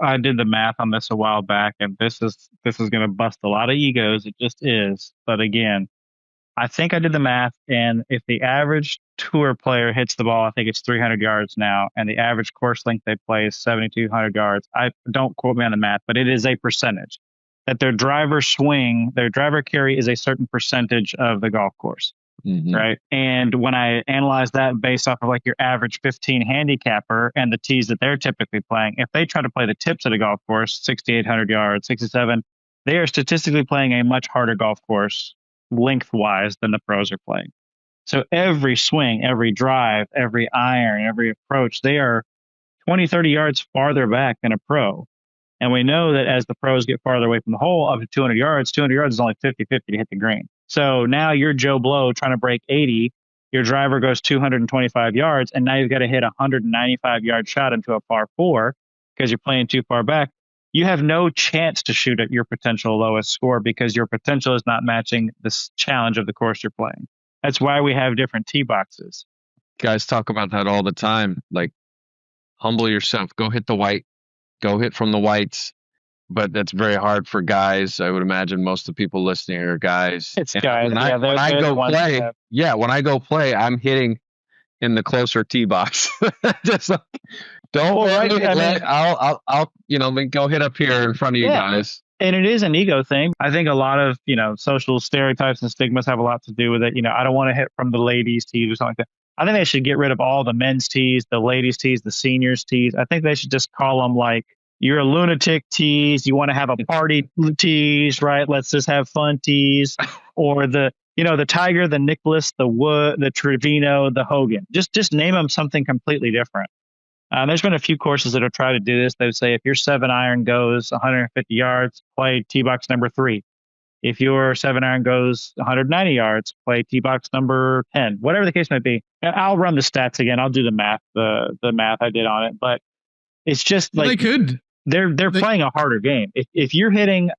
I did the math on this a while back, and this is going to bust a lot of egos. It just is. But again, I think I did the math, and if the average tour player hits the ball, I think it's 300 yards now, and the average course length they play is 7,200 yards. I don't quote me on the math, but it is a percentage that their driver swing, their driver carry is a certain percentage of the golf course. Right. And when I analyze that based off of like your average 15 handicapper and the tees that they're typically playing, if they try to play the tips at a golf course, 6,800 yards, 67, they are statistically playing a much harder golf course lengthwise than the pros are playing. So every swing, every drive, every iron, every approach, they are 20, 30 yards farther back than a pro. And we know that as the pros get farther away from the hole, up to 200 yards is only 50-50 to hit the green. So now you're Joe Blow trying to break 80. Your driver goes 225 yards, and now you've got to hit a 195-yard shot into a par four because you're playing too far back. You have no chance to shoot at your potential lowest score because your potential is not matching this challenge of the course you're playing. That's why we have different tee boxes. Guys talk about that all the time. Like, humble yourself. Go hit the white. Go hit from the whites. But that's very hard for guys. I would imagine most of the people listening are guys. It's guys. When I go play, I'm hitting in the closer tee box. Just like, I'll go hit up here in front of you guys. And it is an ego thing. I think a lot of, social stereotypes and stigmas have a lot to do with it. I don't want to hit from the ladies' tees or something like that. I think they should get rid of all the men's tees, the ladies' tees, the seniors' tees. I think they should just call them like, you're a lunatic tees. You want to have a party tees, right? Let's just have fun tees. Or the Tiger, the Nicklaus, the Wood, the Trevino, the Hogan. Just name them something completely different. There's been a few courses that have tried to do this. They would say if your 7-iron goes 150 yards, play tee box number 3. If your 7-iron goes 190 yards, play tee box number 10. Whatever the case might be. And I'll run the stats again. I'll do the math, the math I did on it. But it's just like they could. They're playing a harder game. If you're hitting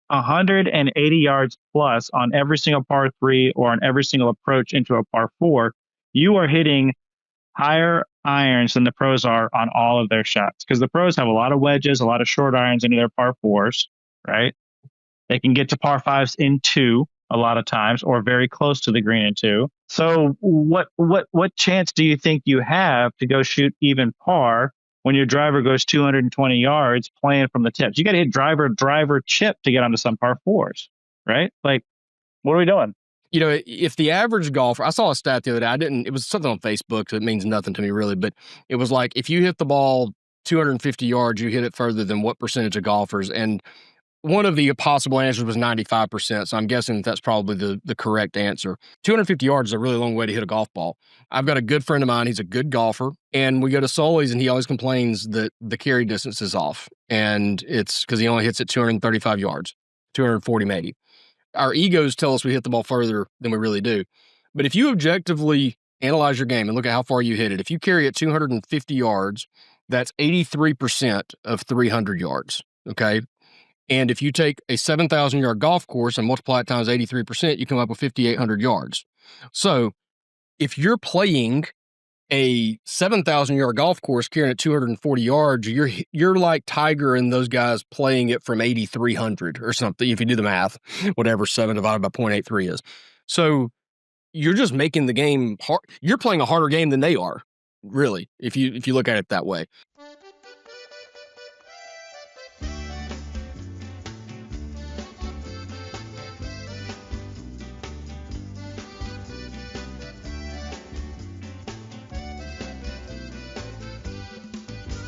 180 yards plus on every single par 3 or on every single approach into a par 4, you are hitting higher irons than the pros are on all of their shots. Because the pros have a lot of wedges, a lot of short irons into their par 4s, right? They can get to par 5s in 2 a lot of times, or very close to the green in 2. So what chance do you think you have to go shoot even par when your driver goes 220 yards playing from the tips? You got to hit driver, chip to get onto some par 4s, right? Like, what are we doing? If the average golfer, I saw a stat the other day, it was something on Facebook, so it means nothing to me really, but it was like, if you hit the ball 250 yards, you hit it further than what percentage of golfers? And one of the possible answers was 95%, so I'm guessing that's probably the correct answer. 250 yards is a really long way to hit a golf ball. I've got a good friend of mine, he's a good golfer, and we go to Sully's, and he always complains that the carry distance is off, and it's because he only hits it 235 yards, 240 maybe. Our egos tell us we hit the ball further than we really do. But if you objectively analyze your game and look at how far you hit it, if you carry it 250 yards, that's 83% of 300 yards, okay? And if you take a 7,000-yard golf course and multiply it times 83%, you come up with 5,800 yards. So if you're playing a 7,000-yard golf course carrying it 240 yards, you're like Tiger and those guys playing it from 8,300 or something, if you do the math, whatever 7 divided by 0.83 is. So you're just making the game hard. You're playing a harder game than they are, really, if you look at it that way.